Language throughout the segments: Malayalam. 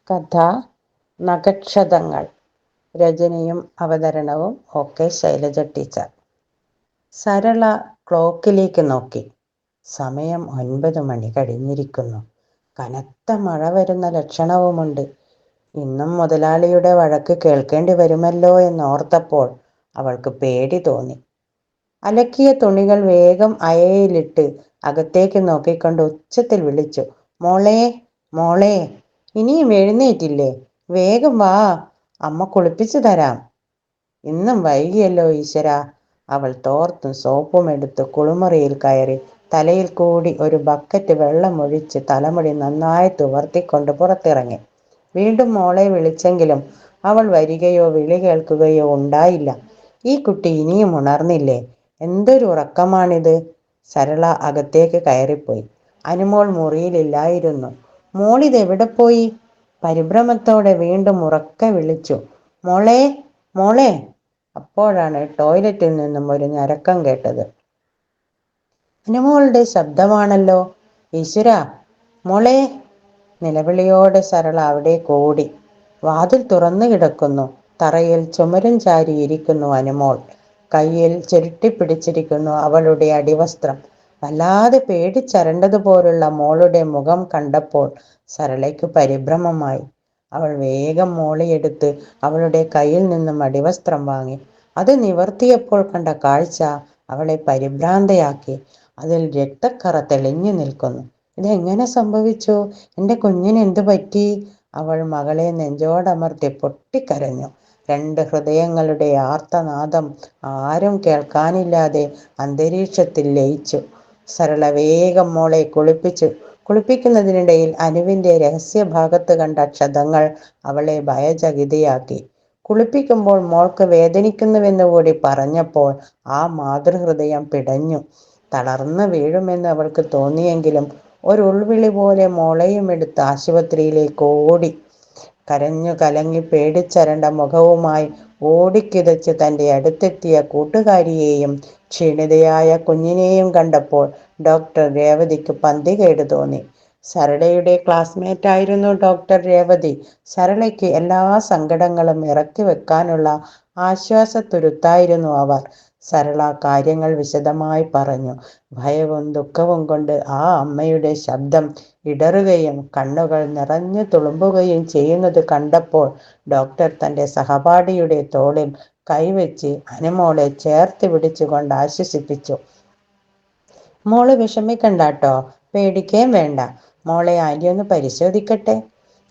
കഥ നഖക്ഷതങ്ങൾ. രചനയും അവതരണവും ശൈലജ ടീച്ചർ. സരള ക്ലോക്കിലേക്ക് നോക്കി. സമയം 9 മണി കഴിഞ്ഞിരിക്കുന്നു. കനത്ത മഴ വരുന്ന ലക്ഷണവുമുണ്ട്. ഇന്നും മുതലാളിയുടെ വഴക്ക് കേൾക്കേണ്ടി വരുമല്ലോ എന്നോർത്തപ്പോൾ അവൾക്ക് പേടി തോന്നി. അലക്കിയ തുണികൾ വേഗം അയയിലിട്ട് അകത്തേക്ക് നോക്കിക്കൊണ്ട് ഉച്ചത്തിൽ വിളിച്ചു, മോളെ മോളെ, ഇനിയും എഴുന്നേറ്റില്ലേ? വേഗം വാ, അമ്മ കുളിപ്പിച്ചു തരാം. ഇന്നും വൈകിയല്ലോ ഈശ്വര. അവൾ തോർത്തും സോപ്പും എടുത്ത് കുളിമുറിയിൽ കയറി തലയിൽ കൂടി ഒരു ബക്കറ്റ് വെള്ളമൊഴിച്ച് തലമുടി നന്നായി തുവർത്തിക്കൊണ്ട് പുറത്തിറങ്ങി. വീണ്ടും മോളെ വിളിച്ചെങ്കിലും അവൾ വരികയോ വിളി കേൾക്കുകയോ ഉണ്ടായില്ല. ഈ കുട്ടി ഇനിയും ഉണർന്നില്ലേ? എന്തൊരു ഉറക്കമാണിത്. സരള അകത്തേക്ക് കയറിപ്പോയി. അനുമോൾ മുറിയിലില്ലായിരുന്നു. മോളിതെവിടെ പോയി? പരിഭ്രമത്തോടെ വീണ്ടും ഉറക്കെ വിളിച്ചു, മോളെ മോളെ. അപ്പോഴാണ് ടോയ്ലറ്റിൽ നിന്നും ഒരു ഞരക്കം കേട്ടത്. അനുമോളുടെ ശബ്ദമാണല്ലോ. ഈശ്വര, മോളെ. നിലവിളിയോടെ സരള അവിടേക്ക് ഓടി. വാതിൽ തുറന്നു കിടക്കുന്നു. തറയിൽ ചുമരും ചാരി ഇരിക്കുന്നു അനുമോൾ. കയ്യിൽ ചുരുട്ടിപ്പിടിച്ചിരിക്കുന്നു അവളുടെ അടിവസ്ത്രം. വല്ലാതെ പേടിച്ചരണ്ടതുപോലുള്ള മോളുടെ മുഖം കണ്ടപ്പോൾ സരളയ്ക്ക് പരിഭ്രമമായി. അവൾ വേഗം മോളിയെടുത്ത് അവളുടെ കയ്യിൽ നിന്നും അടിവസ്ത്രം വാങ്ങി. അത് നിവർത്തിയപ്പോൾ കണ്ട കാഴ്ച അവളെ പരിഭ്രാന്തയാക്കി. അതിൽ രക്തക്കറ തെളിഞ്ഞു നിൽക്കുന്നു. ഇതെങ്ങനെ സംഭവിച്ചു? എൻ്റെ കുഞ്ഞിന് എന്തു പറ്റി? അവൾ മകളെ നെഞ്ചോടമർത്തി പൊട്ടിക്കരഞ്ഞു. 2 ഹൃദയങ്ങളുടെ ആർത്തനാദം ആരും കേൾക്കാനില്ലാതെ അന്തരീക്ഷത്തിൽ ലയിച്ചു. സരള വേഗം മോളെ കുളിപ്പിക്കുന്നതിനിടയിൽ അനുവിൻ്റെ രഹസ്യഭാഗത്ത് കണ്ട ക്ഷതങ്ങൾ അവളെ ഭയചകിതയാക്കി. കുളിപ്പിക്കുമ്പോൾ മോൾക്ക് വേദനിക്കുന്നുവെന്നുകൂടി പറഞ്ഞപ്പോൾ ആ മാതൃഹൃദയം പിടഞ്ഞു. തളർന്നു വീഴുമെന്ന് അവൾക്ക് തോന്നിയെങ്കിലും ഒരു ഉൾവിളി പോലെ മോളെയും എടുത്ത് ആശുപത്രിയിലേക്ക് ഓടി. കരഞ്ഞു കലങ്ങി പേടിച്ചരണ്ട മുഖവുമായി ഓടിക്കിതച്ച് തൻ്റെ അടുത്തെത്തിയ കൂട്ടുകാരിയെയും ക്ഷീണിതയായ കുഞ്ഞിനെയും കണ്ടപ്പോൾ ഡോക്ടർ രേവതിക്ക് പന്തികേട് തോന്നി. സരളയുടെ ക്ലാസ്മേറ്റായിരുന്നു ഡോക്ടർ രേവതി. സരളയ്ക്ക് എല്ലാ സങ്കടങ്ങളും ഇറക്കി വെക്കാനുള്ള ആശ്വാസത്തുരുത്തായിരുന്നു അവർ. സരള കാര്യങ്ങൾ വിശദമായി പറഞ്ഞു. ഭയവും ദുഃഖവും കൊണ്ട് ആ അമ്മയുടെ ശബ്ദം ഇടറുകയും കണ്ണുകൾ നിറഞ്ഞു തുളുമ്പുകയും ചെയ്യുന്നത് കണ്ടപ്പോൾ ഡോക്ടർ തൻ്റെ സഹപാഠിയുടെ തോളിൽ കൈവച്ച് അനുമോളെ ചേർത്ത് പിടിച്ചുകൊണ്ട് ആശ്വസിപ്പിച്ചു. മോള് വിഷമിക്കണ്ടാട്ടോ, പേടിക്കേം വേണ്ട. മോളെ ആൻറ്റി ഒന്ന് പരിശോധിക്കട്ടെ.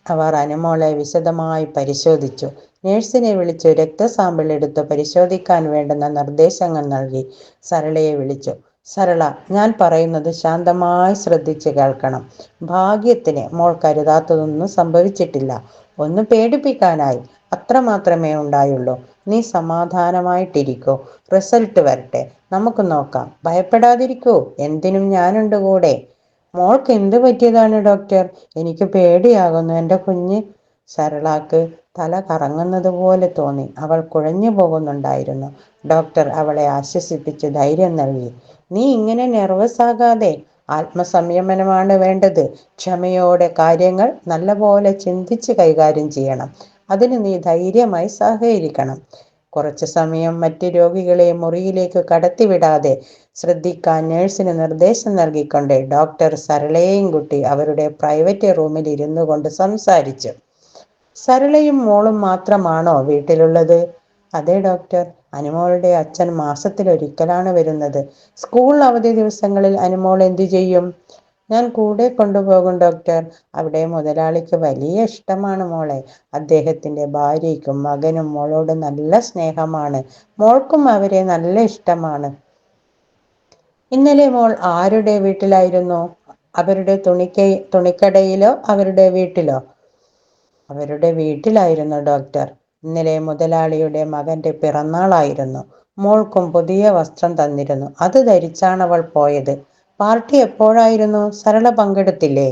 അവർ അനുമോളെ വിശദമായി പരിശോധിച്ചു. നേഴ്സിനെ വിളിച്ചു രക്തസാമ്പിൾ എടുത്ത് പരിശോധിക്കാൻ വേണ്ടുന്ന നിർദ്ദേശങ്ങൾ നൽകി. സരളയെ വിളിച്ചു. സരള, ഞാൻ പറയുന്നത് ശാന്തമായി ശ്രദ്ധിച്ച് കേൾക്കണം. ഭാഗ്യത്തിന് മോൾ കരുതാത്തതൊന്നും സംഭവിച്ചിട്ടില്ല. ഒന്ന് പേടിപ്പിക്കാനായി, അത്ര മാത്രമേ ഉണ്ടായുള്ളൂ. നീ സമാധാനമായിട്ടിരിക്കൂ. റിസൾട്ട് വരട്ടെ, നമുക്ക് നോക്കാം. ഭയപ്പെടാതിരിക്കൂ, എന്തിനും ഞാനുണ്ട് കൂടെ. മോൾക്ക് എന്ത് പറ്റിയതാണ് ഡോക്ടർ? എനിക്ക് പേടിയാകുന്നു എൻ്റെ കുഞ്ഞ്. സരളാക്ക് തല കറങ്ങുന്നത് പോലെ തോന്നി. അവൾ കുഴഞ്ഞു പോകുന്നുണ്ടായിരുന്നു. ഡോക്ടർ അവളെ ആശ്വസിപ്പിച്ച് ധൈര്യം നൽകി. നീ ഇങ്ങനെ നെർവസ് ആകാതെ, ആത്മസംയമനമാണ് വേണ്ടത്. ക്ഷമയോടെ കാര്യങ്ങൾ നല്ലപോലെ ചിന്തിച്ച് കൈകാര്യം ചെയ്യണം. അതിന് നീ ധൈര്യമായി സഹകരിക്കണം. കുറച്ചു സമയം മറ്റ് രോഗികളെ മുറിയിലേക്ക് കടത്തിവിടാതെ ശ്രദ്ധിക്കാൻ നേഴ്സിന് നിർദ്ദേശം നൽകിക്കൊണ്ട് ഡോക്ടർ സരളയെയും കുട്ടി അവരുടെ പ്രൈവറ്റ് റൂമിൽ ഇരുന്നു കൊണ്ട് സംസാരിച്ചു. സരളയും മോളും മാത്രമാണോ വീട്ടിലുള്ളത്? അതെ ഡോക്ടർ. അനുമോളുടെ അച്ഛൻ മാസത്തിലൊരിക്കലാണ് വരുന്നത്. സ്കൂൾ അവധി ദിവസങ്ങളിൽ അനുമോൾ എന്തു ചെയ്യും? ഞാൻ കൂടെ കൊണ്ടുപോകും ഡോക്ടർ. അവിടെ മുതലാളിക്ക് വലിയ ഇഷ്ടമാണ് മോളെ. അദ്ദേഹത്തിൻ്റെ ഭാര്യയ്ക്കും മകനും മോളോട് നല്ല സ്നേഹമാണ്. മോൾക്കും അവരെ നല്ല ഇഷ്ടമാണ്. ഇന്നലെ മോൾ ആരുടെ വീട്ടിലായിരുന്നു? അവരുടെ തുണിക്കടയിലോ അവരുടെ വീട്ടിലോ? അവരുടെ വീട്ടിലായിരുന്നു ഡോക്ടർ. ഇന്നലെ മുതലാളിയുടെ മകന്റെ പിറന്നാളായിരുന്നു. മോൾക്കും പുതിയ വസ്ത്രം തന്നിരുന്നു. അത് ധരിച്ചാണ് അവൾ പോയത്. പാർട്ടി എപ്പോഴായിരുന്നു? സരള പങ്കെടുത്തില്ലേ?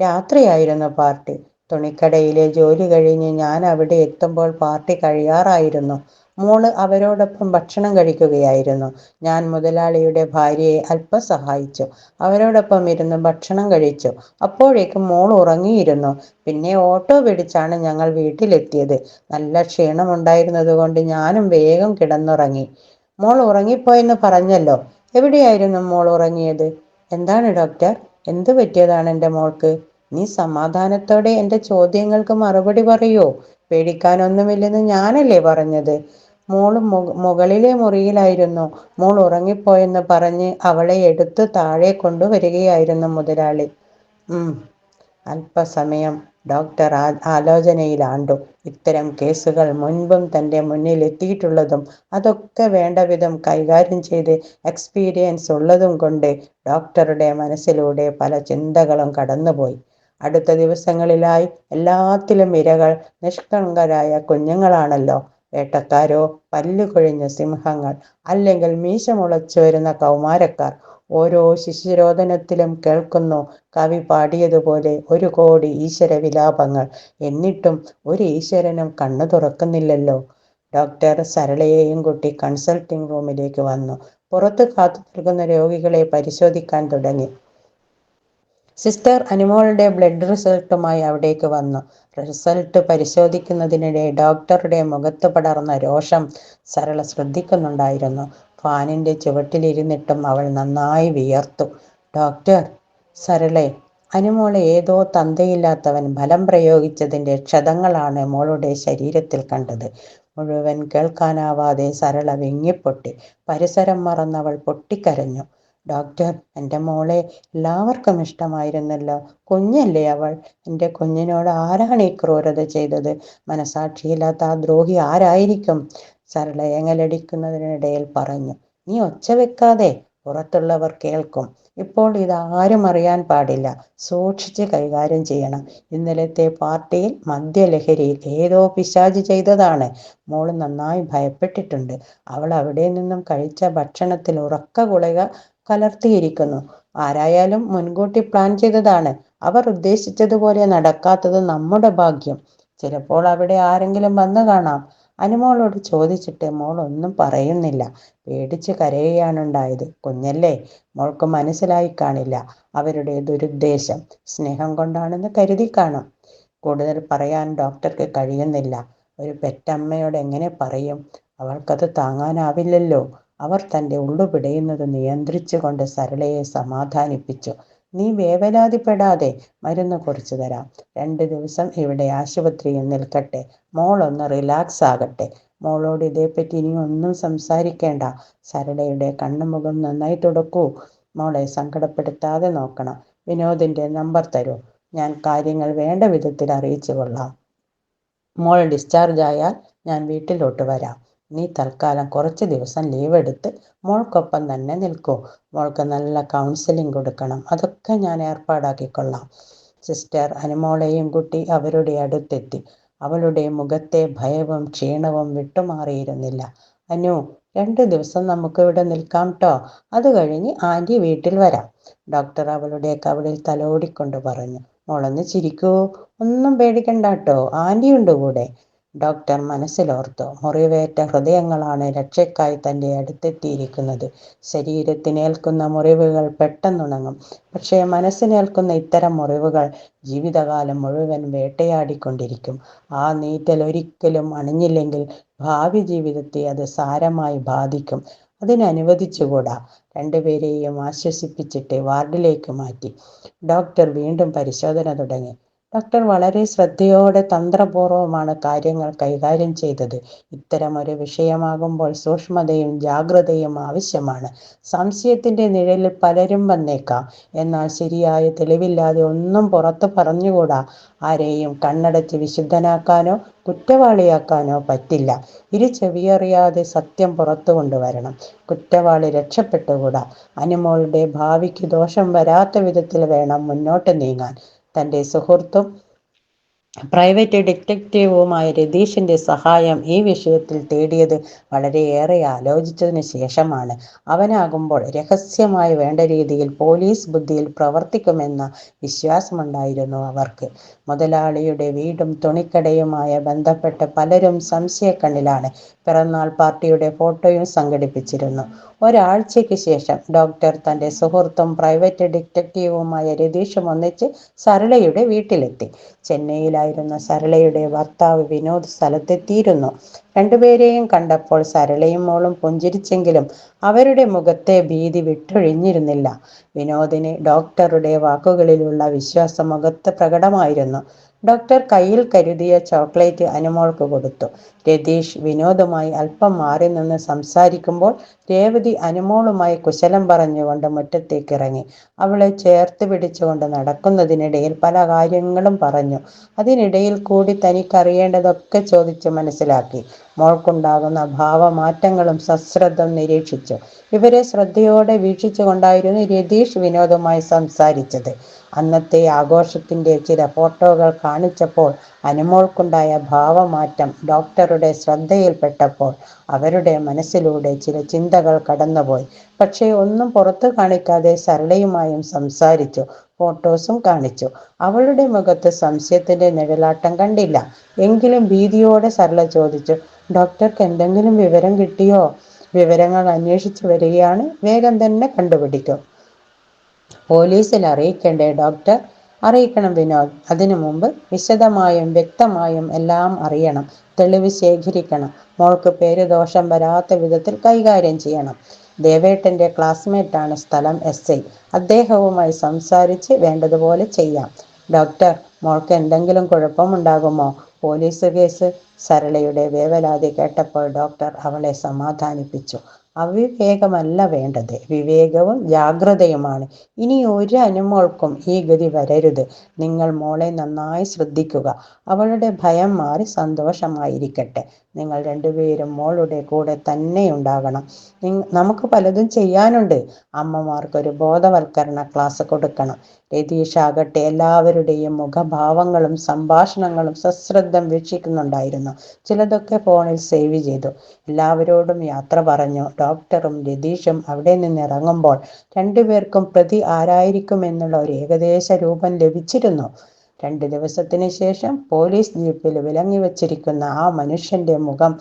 രാത്രിയായിരുന്നു പാർട്ടി. തുണിക്കടയിലെ ജോലി കഴിഞ്ഞ് ഞാൻ അവിടെ എത്തുമ്പോൾ പാർട്ടി കഴിയാറായിരുന്നു. മോള് അവരോടൊപ്പം ഭക്ഷണം കഴിക്കുകയായിരുന്നു. ഞാൻ മുതലാളിയുടെ ഭാര്യയെ അല്പം സഹായിച്ചു. അവരോടൊപ്പം ഇരുന്ന് ഭക്ഷണം കഴിച്ചു. അപ്പോഴേക്കും മോൾ ഉറങ്ങിയിരുന്നു. പിന്നെ ഓട്ടോ പിടിച്ചാണ് ഞങ്ങൾ വീട്ടിലെത്തിയത്. നല്ല ക്ഷീണമുണ്ടായിരുന്നതുകൊണ്ട് ഞാനും വേഗം കിടന്നുറങ്ങി. മോൾ ഉറങ്ങിപ്പോയെന്ന് പറഞ്ഞല്ലോ, എവിടെയായിരുന്നു മോൾ ഉറങ്ങിയത്? എന്താണ് ഡോക്ടർ, എന്ത് പറ്റിയതാണ് എൻ്റെ മോൾക്ക്? നീ സമാധാനത്തോടെ എൻ്റെ ചോദ്യങ്ങൾക്ക് മറുപടി പറയൂ. പേടിക്കാനൊന്നുമില്ലെന്ന് ഞാനല്ലേ പറഞ്ഞത്. മോള് മുകളിലെ മുറിയിലായിരുന്നു. മോൾ ഉറങ്ങിപ്പോയെന്ന് പറഞ്ഞ് അവളെ എടുത്ത് താഴെ കൊണ്ടുവരികയായിരുന്നു മുതലാളി. അല്പസമയം ഡോക്ടർ ആലോചനയിലാണ്ടു. ഇത്തരം കേസുകൾ മുൻപും തൻ്റെ മുന്നിൽ എത്തിയിട്ടുള്ളതും അതൊക്കെ വേണ്ട വിധം കൈകാര്യം ചെയ്ത് എക്സ്പീരിയൻസ് ഉള്ളതും കൊണ്ട് ഡോക്ടറുടെ മനസ്സിലൂടെ പല ചിന്തകളും കടന്നുപോയി. അടുത്ത ദിവസങ്ങളിലായി എല്ലാത്തിലും ഇരകൾ നിഷ്കളങ്കരായ കുഞ്ഞുങ്ങളാണല്ലോ. വേട്ടക്കാരോ, പല്ലുകൊഴിഞ്ഞ സിംഹങ്ങൾ, അല്ലെങ്കിൽ മീശ മുളച്ചു വരുന്ന കൗമാരക്കാർ. ഓരോ ശിശുരോദനത്തിലും കേൾക്കുന്നു കവി പാടിയതുപോലെ 1,000,000 ഈശ്വര വിലാപങ്ങൾ. എന്നിട്ടും ഒരു ഈശ്വരനും കണ്ണു തുറക്കുന്നില്ലല്ലോ. ഡോക്ടർ സരളയെയും കൂട്ടി കൺസൾട്ടിംഗ് റൂമിലേക്ക് വന്നു. പുറത്ത് കാത്തു നിൽക്കുന്ന രോഗികളെ പരിശോധിക്കാൻ തുടങ്ങി. സിസ്റ്റർ അനുമോളുടെ ബ്ലഡ് റിസൾട്ടുമായി അവിടേക്ക് വന്നു. റിസൾട്ട് പരിശോധിക്കുന്നതിനിടെ ഡോക്ടറുടെ മുഖത്ത് പടർന്ന രോഷം സരള ശ്രദ്ധിക്കുന്നുണ്ടായിരുന്നു. ഫാനിന്റെ ചുവട്ടിലിരുന്നിട്ടും അവൾ നന്നായി വിയർത്തു. ഡോക്ടർ, സരളെ, അനുമോളെ ഏതോ തന്തയില്ലാത്തവൻ ബലം പ്രയോഗിച്ചതിന്റെ ക്ഷതങ്ങളാണ് മോളുടെ ശരീരത്തിൽ കണ്ടത്. മുഴുവൻ കേൾക്കാനാവാതെ സരള വിങ്ങിപ്പൊട്ടി. പരിസരം മറന്നവൾ പൊട്ടിക്കരഞ്ഞു. ഡോക്ടർ, എൻ്റെ മോളെ എല്ലാവർക്കും ഇഷ്ടമായിരുന്നല്ലോ. കുഞ്ഞല്ലേ അവൾ. എൻ്റെ കുഞ്ഞിനോട് ആരാണ് ഈ ക്രൂരത ചെയ്തത്? മനസാക്ഷിയില്ലാത്ത ആ ദ്രോഹി ആരായിരിക്കും? സരള ഏങ്ങലടിക്കുന്നതിനിടയിൽ പറഞ്ഞു. നീ ഒച്ച വെക്കാതെ, പുറത്തുള്ളവർ കേൾക്കും. ഇപ്പോൾ ഇതാരും അറിയാൻ പാടില്ല. സൂക്ഷിച്ച് കൈകാര്യം ചെയ്യണം. ഇന്നലത്തെ പാർട്ടിയിൽ മദ്യലഹരിയിൽ ഏതോ പിശാച് ചെയ്തതാണ്. മോള് നന്നായി ഭയപ്പെട്ടിട്ടുണ്ട്. അവൾ അവിടെ നിന്നും കഴിച്ച ഭക്ഷണത്തിൽ ഉറക്ക ഗുളിക കലർത്തിയിരിക്കുന്നു. ആരായാലും മുൻകൂട്ടി പ്ലാൻ ചെയ്തതാണ്. അവർ ഉദ്ദേശിച്ചതുപോലെ നടക്കാത്തത് നമ്മുടെ ഭാഗ്യം. ചിലപ്പോൾ അവിടെ ആരെങ്കിലും വന്നു കാണാം. അനുമോളോട് ചോദിച്ചിട്ട് മോൾ ഒന്നും പറയുന്നില്ല. പേടിച്ച് കരയുകയാണുണ്ടായത്. കുഞ്ഞല്ലേ, മോൾക്ക് മനസ്സിലായി കാണില്ല അവരുടെ ദുരുദ്ദേശം. സ്നേഹം കൊണ്ടാണെന്ന് കരുതി കാണും. കൂടുതൽ പറയാൻ ഡോക്ടർക്ക് കഴിയുന്നില്ല. ഒരു പെറ്റമ്മയോട് എങ്ങനെ പറയും? അവൾക്കത് താങ്ങാനാവില്ലല്ലോ. അവർ തൻ്റെ ഉള്ളു പിടയുന്നത് നിയന്ത്രിച്ചുകൊണ്ട് സരളയെ സമാധാനിപ്പിച്ചു. നീ വേവലാതിപ്പെടാതെ, മരുന്ന് കുറിച്ചു തരാം. 2 ദിവസം ഇവിടെ ആശുപത്രിയിൽ നിൽക്കട്ടെ. മോളൊന്ന് റിലാക്സ് ആകട്ടെ. മോളോട് ഇതേപ്പറ്റി ഇനി ഒന്നും സംസാരിക്കേണ്ട. സരളയുടെ കണ്ണുമുഖം നന്നായി തുടക്കൂ. മോളെ സങ്കടപ്പെടുത്താതെ നോക്കണം. വിനോദിന്റെ നമ്പർ തരൂ. ഞാൻ കാര്യങ്ങൾ വേണ്ട വിധത്തിൽ അറിയിച്ചു കൊള്ളാം. മോൾ ഡിസ്ചാർജ് ആയാൽ ഞാൻ വീട്ടിലോട്ട് വരാം. നീ തൽക്കാലം കുറച്ച് ദിവസം ലീവ് എടുത്ത് മോൾക്കൊപ്പം തന്നെ നിൽക്കൂ. മോൾക്ക് നല്ല കൗൺസിലിംഗ് കൊടുക്കണം. അതൊക്കെ ഞാൻ ഏർപ്പാടാക്കിക്കൊള്ളാം. സിസ്റ്റർ അനുമോളെയും കുട്ടി അവരുടെ അടുത്തെത്തി. അവളുടെ മുഖത്തെ ഭയവും ക്ഷീണവും വിട്ടുമാറിയിരുന്നില്ല. അനു, 2 ദിവസം നമുക്ക് ഇവിടെ നിൽക്കാം ട്ടോ. അത് കഴിഞ്ഞ് ആന്റി വീട്ടിൽ വരാം. ഡോക്ടർ അവളുടെ കവിളിൽ തലോടിക്കൊണ്ട് പറഞ്ഞു. മോളൊന്ന് ചിരിക്കൂ. ഒന്നും പേടിക്കണ്ടാട്ടോ, ആന്റിയുണ്ട് കൂടെ. ഡോക്ടർ മനസ്സിലോർത്തു. മുറിവേറ്റ ഹൃദയങ്ങളാണ് രക്ഷയ്ക്കായി തൻ്റെ അടുത്തെത്തിയിരിക്കുന്നത്. ശരീരത്തിനേൽക്കുന്ന മുറിവുകൾ പെട്ടെന്നുണങ്ങും. പക്ഷേ മനസ്സിനേൽക്കുന്ന ഇത്തരം മുറിവുകൾ ജീവിതകാലം മുഴുവൻ വേട്ടയാടിക്കൊണ്ടിരിക്കും. ആ നീറ്റൽ ഒരിക്കലും അണിഞ്ഞില്ലെങ്കിൽ ഭാവി ജീവിതത്തെ അത് സാരമായി ബാധിക്കും. അതിനനുവദിച്ചുകൂടാ. 2 പേരെയും ആശ്വസിപ്പിച്ചിട്ട് വാർഡിലേക്ക് മാറ്റി. ഡോക്ടർ വീണ്ടും പരിശോധന തുടങ്ങി. ഡോക്ടർ വളരെ ശ്രദ്ധയോടെ തന്ത്രപൂർവ്വമാണ് കാര്യങ്ങൾ കൈകാര്യം ചെയ്തത്. ഇത്തരമൊരു വിഷയമാകുമ്പോൾ സൂക്ഷ്മതയും ജാഗ്രതയും ആവശ്യമാണ്. സംശയത്തിന്റെ നിഴലിൽ പലരും വന്നേക്കാം. എന്നാൽ ശരിയായ തെളിവില്ലാതെ ഒന്നും പുറത്തു പറഞ്ഞുകൂടാ. ആരെയും കണ്ണടച്ച് വിശുദ്ധനാക്കാനോ കുറ്റവാളിയാക്കാനോ പറ്റില്ല. ചെവിയറിയാതെ സത്യം പുറത്തു കൊണ്ടുവരണം. കുറ്റവാളി രക്ഷപ്പെട്ടുകൂടാ. അനുമോളുടെ ഭാവിക്ക് ദോഷം വരാത്ത വിധത്തിൽ വേണം മുന്നോട്ട് നീങ്ങാൻ. തൻ്റെ സുഹൃത്തും പ്രൈവറ്റ് ഡിറ്റക്റ്റീവുമായ രതീഷിന്റെ സഹായം ഈ വിഷയത്തിൽ തേടിയത് വളരെയേറെ ആലോചിച്ചതിന് ശേഷമാണ്. അവനാകുമ്പോൾ രഹസ്യമായി വേണ്ട രീതിയിൽ പോലീസ് ബുദ്ധിയിൽ പ്രവർത്തിക്കുമെന്ന വിശ്വാസമുണ്ടായിരുന്നു അവർക്ക്. മുതലാളിയുടെ വീടും തുണിക്കടയുമായി ബന്ധപ്പെട്ട് പലരും സംശയക്കണ്ണിലാണ്. പിറന്നാൾ പാർട്ടിയുടെ ഫോട്ടോയും സംഘടിപ്പിച്ചിരുന്നു. ഒരാഴ്ചയ്ക്ക് ശേഷം ഡോക്ടർ തന്റെ സുഹൃത്തും പ്രൈവറ്റ് ഡിറ്റക്റ്റീവുമായ രതീഷും ഒന്നിച്ച് സരളയുടെ വീട്ടിലെത്തി. ചെന്നൈയിലായിരുന്ന സരളയുടെ ഭർത്താവ് വിനോദ് സ്ഥലത്തെത്തിയിരുന്നു. രണ്ടുപേരെയും കണ്ടപ്പോൾ സരളയും മോളും പുഞ്ചിരിച്ചെങ്കിലും അവരുടെ മുഖത്തെ ഭീതി വിട്ടൊഴിഞ്ഞിരുന്നില്ല. വിനോദിന് ഡോക്ടറുടെ വാക്കുകളിലുള്ള വിശ്വാസം മുഖത്ത് പ്രകടമായിരുന്നു. ഡോക്ടർ കയ്യിൽ കരുതിയ ചോക്ലേറ്റ് അനുമോൾക്ക് കൊടുത്തു. രതീഷ് വിനോദുമായി അല്പം മാറി നിന്ന് സംസാരിക്കുമ്പോൾ രേവതി അനുമോളുമായി കുശലം പറഞ്ഞുകൊണ്ട് മുറ്റത്തേക്കിറങ്ങി. അവളെ ചേർത്ത് പിടിച്ചുകൊണ്ട് നടക്കുന്നതിനിടയിൽ പല കാര്യങ്ങളും പറഞ്ഞു. അതിനിടയിൽ കൂടി തനിക്കറിയേണ്ടതൊക്കെ ചോദിച്ച് മനസ്സിലാക്കി. മോൾക്കുണ്ടാകുന്ന ഭാവമാറ്റങ്ങളും സശ്രദ്ധം നിരീക്ഷിച്ചു. ഇവരെ ശ്രദ്ധയോടെ വീക്ഷിച്ചുകൊണ്ടായിരുന്നു രതീഷ് വിനോദുമായി സംസാരിച്ചത്. അന്നത്തെ ആഘോഷത്തിന്റെ ചില ഫോട്ടോകൾ കാണിച്ചപ്പോൾ അനുമോൾക്കുണ്ടായ ഭാവമാറ്റം ഡോക്ടറുടെ ശ്രദ്ധയിൽപ്പെട്ടപ്പോൾ അവരുടെ മനസ്സിലൂടെ ചില ചിന്തകൾ കടന്നുപോയി. പക്ഷേ ഒന്നും പുറത്തു കാണിക്കാതെ സരളയുമായും സംസാരിച്ചു. ഫോട്ടോസും കാണിച്ചു. അവളുടെ മുഖത്ത് സംശയത്തിന്റെ നിഴലാട്ടം കണ്ടില്ല. എങ്കിലും ഭീതിയോടെ സരള ചോദിച്ചു, ഡോക്ടർക്ക് എന്തെങ്കിലും വിവരം കിട്ടിയോ? വിവരങ്ങൾ അന്വേഷിച്ചു വരികയാണ്, വേഗം തന്നെ കണ്ടുപിടിക്കും. പോലീസിൽ അറിയിക്കണ്ടേ ഡോക്ടർ? അറിയിക്കണം വിനോദ്. അതിനു മുമ്പ് വിശദമായും വ്യക്തമായും എല്ലാം അറിയണം. തെളിവ് ശേഖരിക്കണം. മോൾക്ക് പേര് ദോഷം വരാത്ത വിധത്തിൽ കൈകാര്യം ചെയ്യണം. ദേവേട്ടന്റെ ക്ലാസ്മേറ്റാണ് സ്ഥലം SI. അദ്ദേഹവുമായി സംസാരിച്ച് വേണ്ടതുപോലെ ചെയ്യാം. ഡോക്ടർ, മോൾക്ക് എന്തെങ്കിലും കുഴപ്പമുണ്ടാകുമോ? Police case. സരളയുടെ വേവലാതി കേട്ടപ്പോൾ ഡോക്ടർ അവളെ സമാധാനിപ്പിച്ചു. അവിവേകമല്ല വേണ്ടത്, വിവേകവും ജാഗ്രതയുമാണ്. ഇനി ഒരു അനുമോൾക്കും ഈ ഗതി വരരുത്. നിങ്ങൾ മോളെ നന്നായി ശ്രദ്ധിക്കുക. അവളുടെ ഭയം മാറി സന്തോഷമായിരിക്കട്ടെ. നിങ്ങൾ രണ്ടുപേരും മോളുടെ കൂടെ തന്നെ ഉണ്ടാകണം. നമുക്ക് പലതും ചെയ്യാനുണ്ട്. അമ്മമാർക്കൊരു ബോധവൽക്കരണ ക്ലാസ് കൊടുക്കണം. രതീഷ് ആകട്ടെ എല്ലാവരുടെയും മുഖഭാവങ്ങളും സംഭാഷണങ്ങളും സശ്രദ്ധം വീക്ഷിക്കുന്നുണ്ടായിരുന്നു. ചിലതൊക്കെ ഫോണിൽ സേവ് ചെയ്തു. എല്ലാവരോടും യാത്ര പറഞ്ഞു. ഡോക്ടറും രതീഷും അവിടെ നിന്ന് ഇറങ്ങുമ്പോൾ രണ്ടുപേർക്കും പ്രതി ആരായിരിക്കുമെന്നുള്ള ഒരു ഏകദേശ രൂപം ലഭിച്ചിരുന്നു. 2 ദിവസത്തിന് ശേഷം പോലീസ് ജീപ്പിൽ വിലങ്ങി വച്ചിരിക്കുന്ന ആ മനുഷ്യന്റെ മുഖം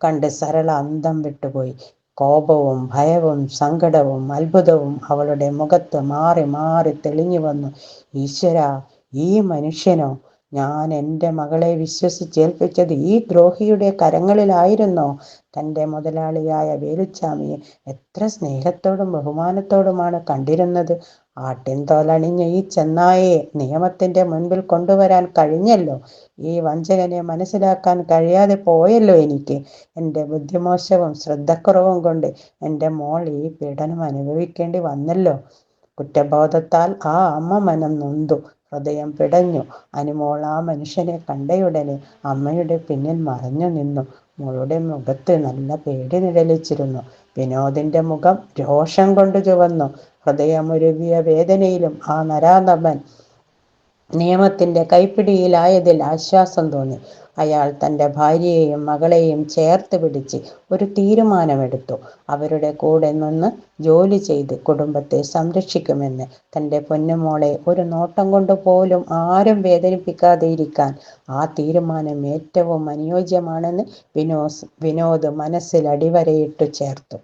കണ്ട് സരള അന്തം വിട്ടുപോയി. കോപവും ഭയവും സങ്കടവും അത്ഭുതവും അവളുടെ മുഖത്ത് മാറി മാറി തെളിഞ്ഞു വന്നു. ഈശ്വരാ, ഈ മനുഷ്യനോ? ഞാൻ എൻ്റെ മകളെ വിശ്വസിച്ചേൽപ്പിച്ചത് ഈ ദ്രോഹിയുടെ കരങ്ങളിലായിരുന്നോ? തൻ്റെ മുതലാളിയായ വേലുച്ചാമിയെ എത്ര സ്നേഹത്തോടും ബഹുമാനത്തോടുമാണ് കണ്ടിരുന്നത്. ആട്ടിൻതോലണിഞ്ഞ ഈ ചെന്നായെ നിയമത്തിന്റെ മുൻപിൽ കൊണ്ടുവരാൻ കഴിഞ്ഞല്ലോ. ഈ വഞ്ചകനെ മനസ്സിലാക്കാൻ കഴിയാതെ പോയല്ലോ എനിക്ക്. എൻ്റെ ബുദ്ധിമോശവും ശ്രദ്ധക്കുറവും കൊണ്ട് എൻ്റെ മോൾ ഈ പീഡനം അനുഭവിക്കേണ്ടി വന്നല്ലോ. കുറ്റബോധത്താൽ ആ അമ്മ മനം നൊന്തു, ഹൃദയം പിടഞ്ഞു. അനുമോൾ ആ മനുഷ്യനെ കണ്ടയുടനെ അമ്മയുടെ പിന്നിൽ മറഞ്ഞു നിന്നു. മോളുടെ മുഖത്ത് നല്ല പേടി നിഴലിച്ചിരുന്നു. വിനോദിന്റെ മുഖം രോഷം കൊണ്ട് ചുവന്നു. ഹൃദയമുരുകിയ വേദനയിലും ആ നരാധമൻ നിയമത്തിന്റെ കൈപ്പിടിയിലായതിൽ ആശ്വാസം തോന്നി. അയാൾ തൻ്റെ ഭാര്യയെയും മകളെയും ചേർത്ത് പിടിച്ച് ഒരു തീരുമാനമെടുത്തു. അവരുടെ കൂടെ നിന്ന് ജോലി ചെയ്ത് കുടുംബത്തെ സംരക്ഷിക്കുമെന്ന്. തൻ്റെ പൊന്നുമോളെ ഒരു നോട്ടം കൊണ്ട് പോലും ആരും വേദനിപ്പിക്കാതെ ഇരിക്കാൻ ആ തീരുമാനം ഏറ്റവും അനുയോജ്യമാണെന്ന് വിനോദ് മനസ്സിൽ അടിവരയിട്ടു ചേർത്തു.